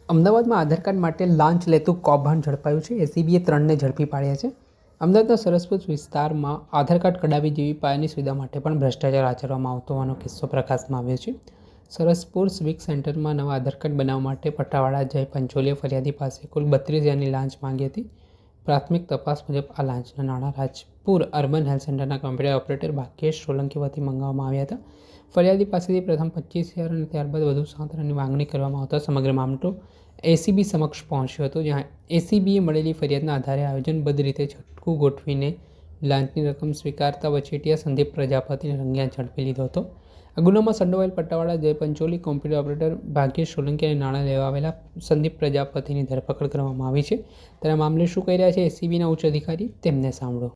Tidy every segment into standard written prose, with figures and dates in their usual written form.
અમદાવાદમાં આધાર કાર્ડ માટે લાંચ લેતું કૌભાંડ ઝડપાયું છે. એસીબીએ 3ને ઝડપી પાડ્યા છે. અમદાવાદના સરસપુર વિસ્તારમાં આધાર કાર્ડ કઢાવી જેવી પાયાની સુવિધા માટે પણ ભ્રષ્ટાચાર આચરવામાં આવતો હોવાનો કિસ્સો પ્રકાશમાં આવ્યો છે. સરસપુર સિવિક સેન્ટરમાં નવા આધાર કાર્ડ બનાવવા માટે પટ્ટાવાળા જય પંચોલીએ ફરિયાદી પાસે કુલ 32,000ની લાંચ માંગી હતી. પ્રાથમિક તપાસ મુજબ આ લાંચના નાણાં રાજપુર અર્બન હેલ્થ સેન્ટરના કોમ્પ્યુટર ઓપરેટર ભાગ્યેશ સોલંકી વતી મંગાવવામાં આવ્યા હતા. ફરિયાદી પાસેથી પ્રથમ 25,000 અને ત્યારબાદ વધુ 7,000ની માંગણી કરવામાં આવતા સમગ્ર મામલો એસીબી સમક્ષ પહોંચ્યો હતો, જ્યાં એસીબીએ મળેલી ફરિયાદના આધારે આયોજનબદ્ધ રીતે છટકું ગોઠવીને લાંચની રકમ સ્વીકારતા વચેટિયા સંદીપ પ્રજાપતિને રંગેહાથ ઝડપી લીધો હતો. આ ગુનામાં સંડોવાયેલ પટ્ટાવાળા જય પંચોલી, કોમ્પ્યુટર ઓપરેટર ભાગ્યેશ સોલંકી અને નાણાં લેવા આવેલા સંદીપ પ્રજાપતિની ધરપકડ કરવામાં આવી છે. તેના મામલે શું કહી રહ્યા છે એસીબીના ઉચ્ચ અધિકારી, તેમને સાંભળો.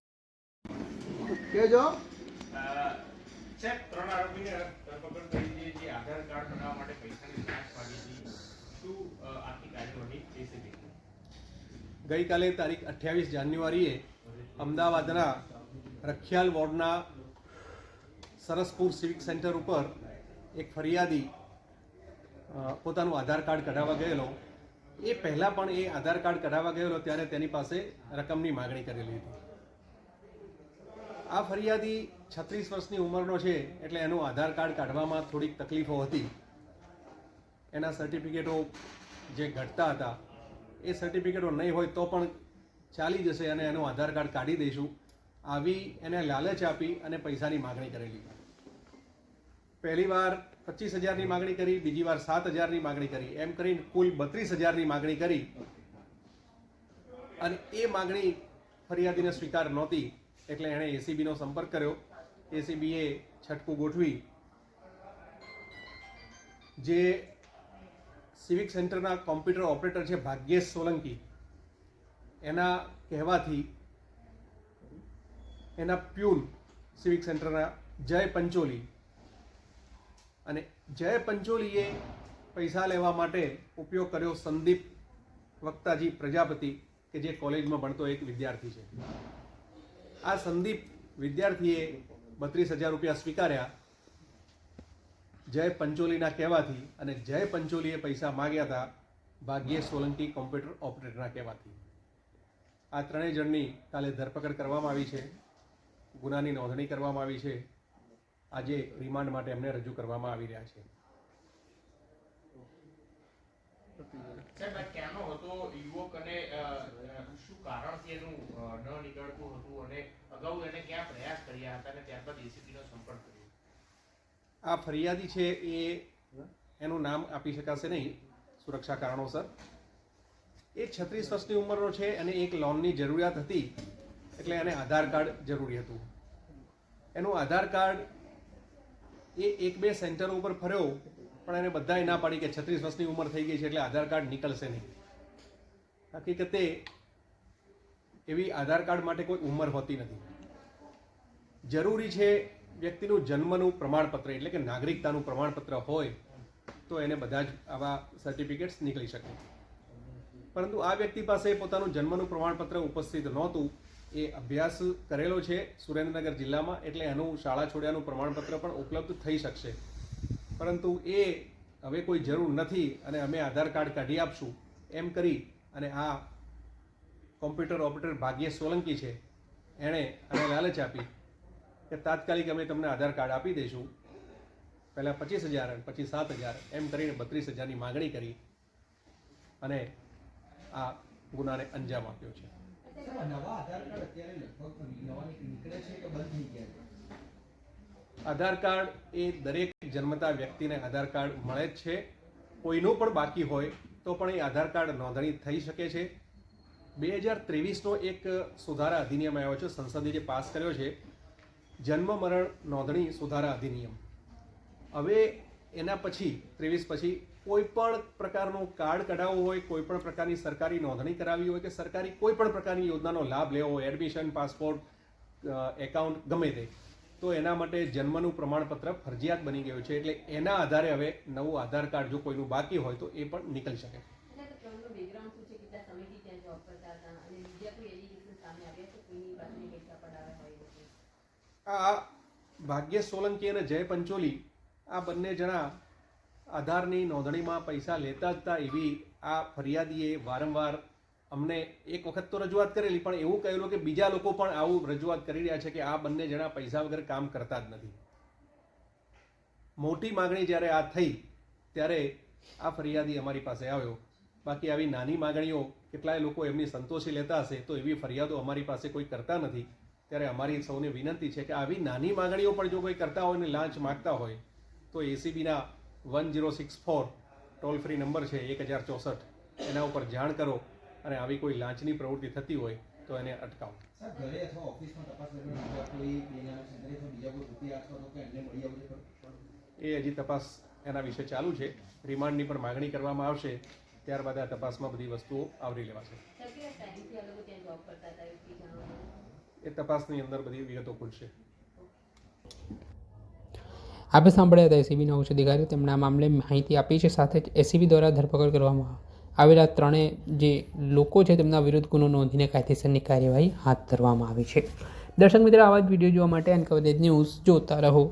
ગઈકાલે તારીખ 28 જાન્યુઆરીએ અમદાવાદના રખિયાલ વોર્ડના સરસપુર સિવિક સેન્ટર ઉપર એક ફરિયાદી પોતાનું આધાર કાર્ડ કઢાવવા ગયેલો. એ પહેલાં પણ એ આધાર કાર્ડ કઢાવવા ગયેલો ત્યારે તેની પાસે રકમની માગણી કરેલી હતી. આ ફરિયાદી 36 વર્ષની ઉંમરનો છે, એટલે એનું આધાર કાર્ડ કાઢવામાં થોડીક તકલીફો હતી. એના સર્ટિફિકેટો જે ઘટતા હતા એ સર્ટિફિકેટો નહીં હોય તો પણ ચાલી જશે અને એનું આધાર કાર્ડ કાઢી દઈશું, આવી એને લાલચ આપી અને પૈસાની માગણી કરેલી. પહેલી વાર 25,000ની માગણી કરી, બીજી વાર 7,000ની માગણી કરી, એમ કરીને કુલ 32,000ની માગણી કરી. અને એ માગણી ફરિયાદીને સ્વીકાર નહોતી, એટલે એણે એસીબીનો સંપર્ક કર્યો. એસીબીએ છટકું ગોઠવી જે સિવિક સેન્ટરના કોમ્પ્યુટર ઓપરેટર છે ભાગ્યેશ સોલંકી, એના કહેવાથી એના પ્યુન સિવિક સેન્ટરના જય પંચોલી, અને જય પંચોલીએ પૈસા લેવા માટે ઉપયોગ કર્યો સંદીપ વક્તાજી પ્રજાપતિ, કે જે કોલેજમાં ભણતો એક વિદ્યાર્થી છે. આ સંદીપ વિદ્યાર્થીએ 32,000 રૂપિયા સ્વીકાર્યા જય પંચોલીના કહેવાથી, અને જય પંચોલીએ પૈસા માગ્યા હતા ભાગ્યેશ સોલંકી કોમ્પ્યુટર ઓપરેટરના કહેવાથી. આ ત્રણેય જણની કાલે ધરપકડ કરવામાં આવી છે, ગુનાની નોંધણી કરવામાં આવી છે. આજે રિમાન્ડ માટે એમને રજૂ કરવામાં આવી રહ્યા છે. ક્યાંનો હતો યુવક અને શું કારણથી એનું ન નીકળતું હતું, અને અગાઉ એને ક્યાં પ્રયાસ કર્યા હતા અને ત્યારબાદ એસીબીનો સંપર્ક કર્યો? આ ફરિયાદી છે એ એનું નામ આપી શકાશે નહીં સુરક્ષા કારણોસર. એ 36 વર્ષની ઉંમરનો છે અને એક લોનની જરૂરિયાત હતી, એટલે એને આધાર કાર્ડ જરૂરી હતું. એનું આધાર કાર્ડ એ 1-2 સેન્ટરો ઉપર ફર્યો, પણ એને બધાએ ના પાડી કે 36 વર્ષની ઉંમર થઈ ગઈ છે એટલે આધાર કાર્ડ નીકળશે નહીં. હકીકતે એવી આધાર કાર્ડ માટે કોઈ ઉંમર હોતી નથી. જરૂરી છે વ્યક્તિનું જન્મનું પ્રમાણપત્ર, એટલે કે નાગરિકતાનું પ્રમાણપત્ર હોય તો એને બધા જ આવા સર્ટિફિકેટ્સ નીકળી શકે. પરંતુ આ વ્યક્તિ પાસે પોતાનું જન્મનું પ્રમાણપત્ર ઉપસ્થિત નહોતું. એ અભ્યાસ કરેલો છે સુરેન્દ્રનગર જિલ્લામાં, એટલે એનું શાળા છોડ્યાનું પ્રમાણપત્ર પણ ઉપલબ્ધ થઈ શકશે. પરંતુ એ હવે કોઈ જરૂર નથી અને અમે આધાર કાર્ડ કાઢી આપશું એમ કરી અને આ કોમ્પ્યુટર ઓપરેટર ભાગ્યેશ સોલંકી છે એણે આને લાલચ આપી કે તાત્કાલિક અમે તમને આધાર કાર્ડ આપી દઈશું. પહેલાં 25,000 પછી 7,000 એમ કરીને 32,000ની માગણી કરી અને આ ગુનાને અંજામ આપ્યો છે. આધાર કાર્ડ એ દરેક જન્મતા વ્યક્તિને આધાર કાર્ડ મળે જ છે. કોઈનું પણ બાકી હોય તો પણ એ આધાર કાર્ડ નોંધણી થઈ શકે છે. 2023નો એક સુધારા અધિનિયમ આવ્યો છે, સંસદે જે પાસ કર્યો છે, જન્મ મરણ નોંધણી સુધારા અધિનિયમ. હવે એના પછી 23 પછી કોઈ પણ પ્રકારનું કાર્ડ કઢાવવું હોય, કોઈ પણ પ્રકારની સરકારી નોંધણી કરાવવી હોય કે સરકારી કોઈ પણ પ્રકારની યોજનાનો લાભ લેવો હોય, એડમિશન, પાસપોર્ટ, એકાઉન્ટ, ગમે તે, તો એના માટે જન્મનું પ્રમાણપત્ર ફરજિયાત બની ગયું છે. એટલે એના આધારે હવે નવું આધાર કાર્ડ જો કોઈનું બાકી હોય તો એ પણ નીકળી શકે. આ ભાગ્યેશ સોલંકી અને જય પંચોલી આ બંને જણા આધારની નોંધણીમાં પૈસા લેતા જ હતા એવી આ ફરિયાદીએ વારંવાર અમને એક વખત તો રજૂઆત કરેલી, પણ એવું કહેલું કે બીજા લોકો પણ આવું રજૂઆત કરી રહ્યા છે કે આ બંને જણા પૈસા વગર કામ કરતા જ નથી. મોટી માગણી જ્યારે આ થઈ ત્યારે આ ફરિયાદી અમારી પાસે આવ્યો. બાકી આવી નાની માગણીઓ કેટલાય લોકો એમની સંતોષી લેતા હશે, તો એવી ફરિયાદો અમારી પાસે કોઈ કરતા નથી. ત્યારે અમારી સૌને વિનંતી છે કે આવી નાની માગણીઓ પણ જો કોઈ કરતા હોય ને લાંચ માગતા હોય તો એસીબીના 1064 ટોલ ફ્રી નંબર છે 1064, એના ઉપર જાણ કરો અને આવી કોઈ લાંચની પ્રવૃત્તિ થતી હોય તો એને અટકાવો. ઘરે અથવા ઓફિસમાં તપાસ દરમિયાન કોઈ બેનામી સંદર્ભે અથવા બીજા કોઈ રૂપિયા અથવા તો કે એમને મળી આવશે ખરું? એ હજી તપાસ એના વિશે ચાલુ છે. રિમાન્ડની પણ માગણી કરવામાં આવશે, ત્યારબાદ આ તપાસમાં બધી વસ્તુઓ આવરી લેવાશે. એ તપાસની અંદર બધી વિગતો ખુલશે. આપણે સાંભળ્યા હતા એસીબીના ઉચ્ચ અધિકારીઓ, તેમણે આ મામલે માહિતી આપી છે. સાથે જ એસીબી દ્વારા ધરપકડ કરવામાં આવેલા ત્રણેય જે લોકો છે તેમના વિરુદ્ધ ગુનો નોંધીને કાયદેસરની કાર્યવાહી હાથ ધરવામાં આવી છે. દર્શક મિત્રો, આવા જ વિડીયો જોવા માટે એનકવરેજ ન્યૂઝ જોતા રહો.